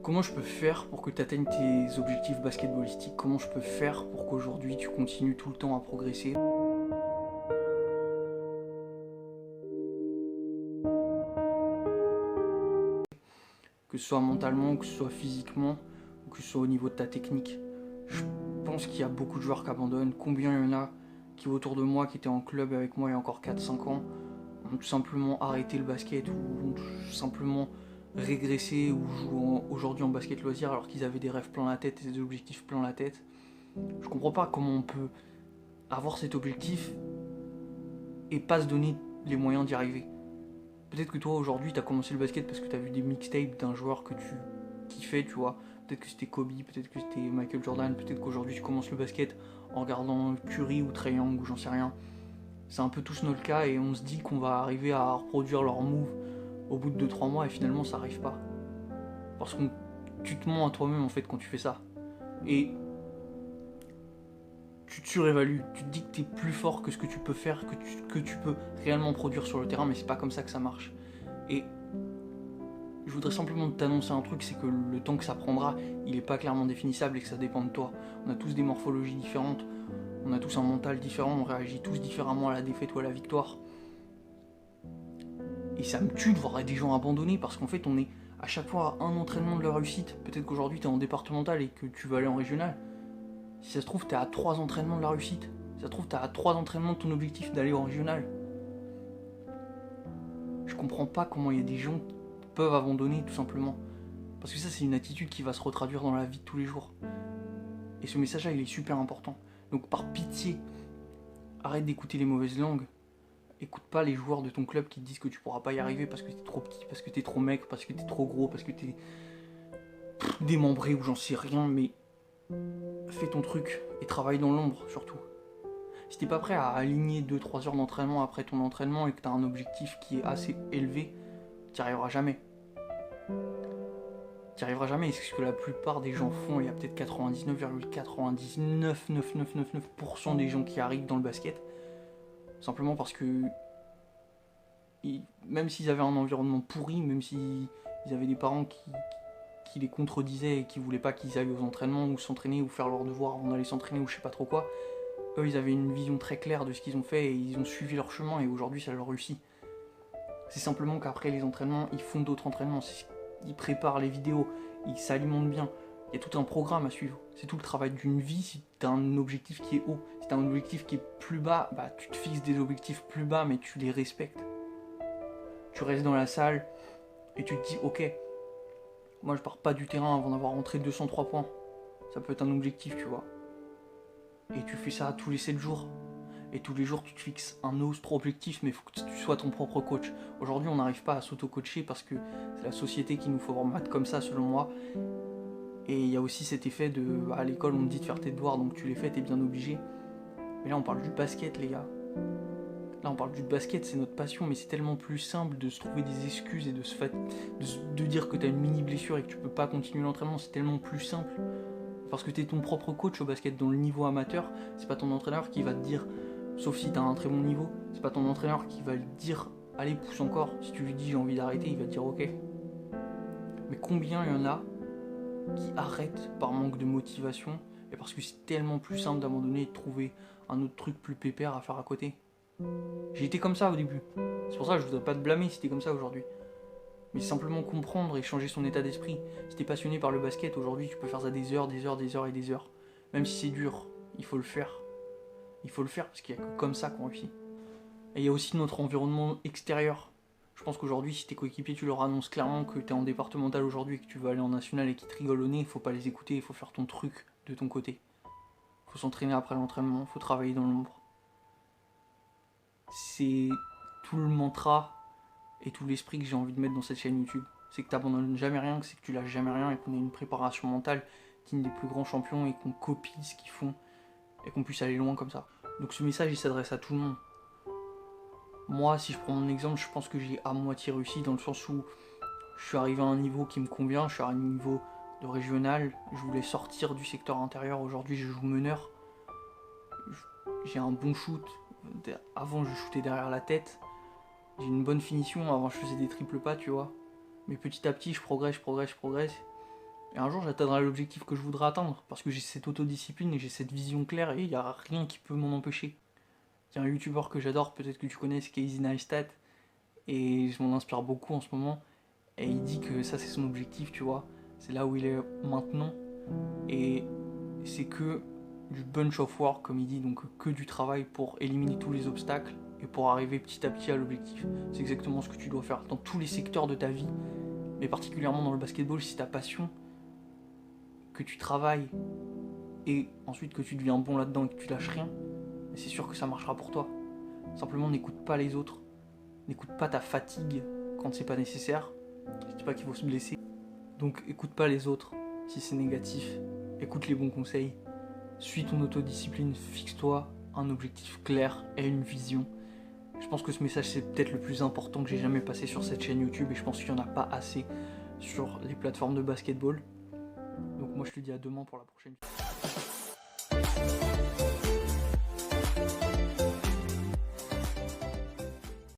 Comment je peux faire pour que tu atteignes tes objectifs basketballistiques? Comment je peux faire pour qu'aujourd'hui tu continues tout le temps à progresser? Que ce soit mentalement, que ce soit physiquement, ou que ce soit au niveau de ta technique. Je pense qu'il y a beaucoup de joueurs qui abandonnent. Combien il y en a qui autour de moi, qui étaient en club avec moi il y a encore 4-5 ans, ont tout simplement arrêté le basket ou ont tout simplement régressé ou jouent aujourd'hui en basket loisir alors qu'ils avaient des rêves plein la tête et des objectifs plein la tête. Je comprends pas comment on peut avoir cet objectif et pas se donner les moyens d'y arriver. Peut-être que toi aujourd'hui t'as commencé le basket parce que t'as vu des mixtapes d'un joueur que tu kiffais, tu vois. Peut-être que c'était Kobe, peut-être que c'était Michael Jordan, peut-être qu'aujourd'hui tu commences le basket en regardant Curry ou Trae Young ou j'en sais rien. C'est un peu tous notre cas et on se dit qu'on va arriver à reproduire leur move au bout de 2-3 mois et finalement ça arrive pas. Parce que tu te mens à toi-même en fait quand tu fais ça. Et tu te surévalues, tu te dis que tu es plus fort que ce que tu peux faire, que tu peux réellement produire sur le terrain, mais c'est pas comme ça que ça marche. Et je voudrais simplement t'annoncer un truc, c'est que le temps que ça prendra, il est pas clairement définissable et que ça dépend de toi. On a tous des morphologies différentes, on a tous un mental différent, on réagit tous différemment à la défaite ou à la victoire. Et ça me tue de voir des gens abandonner parce qu'en fait on est à chaque fois à un entraînement de la réussite. Peut-être qu'aujourd'hui tu es en départemental et que tu vas aller en régional. Si ça se trouve, t'es à 3 entraînements de la réussite. Si ça se trouve, t'es à 3 entraînements de ton objectif d'aller en régional. Je comprends pas comment il y a des gens qui peuvent abandonner tout simplement. Parce que ça, c'est une attitude qui va se retraduire dans la vie de tous les jours. Et ce message-là, il est super important. Donc par pitié, arrête d'écouter les mauvaises langues. Écoute pas les joueurs de ton club qui te disent que tu pourras pas y arriver parce que t'es trop petit, parce que t'es trop mec, parce que t'es trop gros, parce que t'es démembré ou j'en sais rien, mais fais ton truc et travaille dans l'ombre surtout. Si t'es pas prêt à aligner 2-3 heures d'entraînement après ton entraînement et que t'as un objectif qui est assez élevé, t'y arriveras jamais. T'y arriveras jamais, et c'est ce que la plupart des gens font. Il y a peut-être 99,999999% des gens qui arrivent dans le basket, simplement parce que même s'ils avaient un environnement pourri, même s'ils avaient des parents qui les contredisaient et qui voulaient pas qu'ils aillent aux entraînements ou s'entraîner ou faire leurs devoirs avant d'aller s'entraîner ou je sais pas trop quoi, eux ils avaient une vision très claire de ce qu'ils ont fait et ils ont suivi leur chemin et aujourd'hui ça leur réussit. C'est simplement qu'après les entraînements, ils font d'autres entraînements, ils préparent les vidéos, ils s'alimentent bien. Il y a tout un programme à suivre. C'est tout le travail d'une vie si tu as un objectif qui est haut. Si tu as un objectif qui est plus bas, bah tu te fixes des objectifs plus bas mais tu les respectes. Tu restes dans la salle et tu te dis ok, moi je pars pas du terrain avant d'avoir rentré 203 points. Ça peut être un objectif, tu vois. Et tu fais ça tous les 7 jours. Et tous les jours tu te fixes un autre objectif, mais il faut que tu sois ton propre coach. Aujourd'hui on n'arrive pas à s'auto-coacher parce que c'est la société qui nous faut remettre comme ça selon moi. Et il y a aussi cet effet de à l'école on te dit de faire tes devoirs donc tu les fais, t'es bien obligé. Mais là on parle du basket les gars. Là on parle du basket, c'est notre passion, mais c'est tellement plus simple de se trouver des excuses et de dire que t'as une mini blessure et que tu peux pas continuer l'entraînement, c'est tellement plus simple. Parce que t'es ton propre coach au basket dans le niveau amateur, c'est pas ton entraîneur qui va te dire, sauf si t'as un très bon niveau, c'est pas ton entraîneur qui va te dire allez pousse encore, si tu lui dis j'ai envie d'arrêter, il va te dire ok. Mais combien il y en a qui arrêtent par manque de motivation et parce que c'est tellement plus simple d'abandonner et de trouver un autre truc plus pépère à faire à côté. J'ai été comme ça au début, c'est pour ça que je voudrais pas te blâmer si t'es comme ça aujourd'hui. Mais simplement comprendre et changer son état d'esprit. Si t'es passionné par le basket, aujourd'hui tu peux faire ça des heures, des heures, des heures et des heures. Même si c'est dur, il faut le faire. Il faut le faire parce qu'il n'y a que comme ça qu'on réussit. Et il y a aussi notre environnement extérieur. Je pense qu'aujourd'hui, si tes coéquipiers, tu leur annonces clairement que t'es en départemental aujourd'hui et que tu veux aller en national et qu'ils te rigolent au nez, il faut pas les écouter, il faut faire ton truc de ton côté. Il faut s'entraîner après l'entraînement, il faut travailler dans l'ombre. C'est tout le mantra et tout l'esprit que j'ai envie de mettre dans cette chaîne YouTube. C'est que t'abandonnes jamais rien, que c'est que tu lâches jamais rien et qu'on ait une préparation mentale digne des plus grands champions et qu'on copie ce qu'ils font et qu'on puisse aller loin comme ça. Donc ce message il s'adresse à tout le monde. Moi si je prends mon exemple, je pense que j'ai à moitié réussi dans le sens où je suis arrivé à un niveau qui me convient, je suis à un niveau de régional, je voulais sortir du secteur intérieur, aujourd'hui je joue meneur. J'ai un bon shoot, avant je shootais derrière la tête, j'ai une bonne finition, avant je faisais des triples pas tu vois. Mais petit à petit je progresse. Et un jour, j'atteindrai l'objectif que je voudrais atteindre, parce que j'ai cette autodiscipline et j'ai cette vision claire, et il n'y a rien qui peut m'en empêcher. Il y a un youtubeur que j'adore, peut-être que tu connais, c'est Casey Neistat, et je m'en inspire beaucoup en ce moment, et il dit que ça c'est son objectif, tu vois, c'est là où il est maintenant, et c'est que du bunch of work, comme il dit, donc que du travail pour éliminer tous les obstacles, et pour arriver petit à petit à l'objectif. C'est exactement ce que tu dois faire dans tous les secteurs de ta vie, mais particulièrement dans le basketball, si ta passion, que tu travailles, et ensuite que tu deviens bon là-dedans et que tu lâches rien, c'est sûr que ça marchera pour toi. Simplement n'écoute pas les autres, n'écoute pas ta fatigue quand c'est pas nécessaire. Je dis pas qu'il faut se blesser. Donc écoute pas les autres si c'est négatif, écoute les bons conseils, suis ton autodiscipline, fixe-toi un objectif clair et une vision. Je pense que ce message c'est peut-être le plus important que j'ai jamais passé sur cette chaîne YouTube et je pense qu'il n'y en a pas assez sur les plateformes de basketball. Donc moi je te dis à demain pour la prochaine.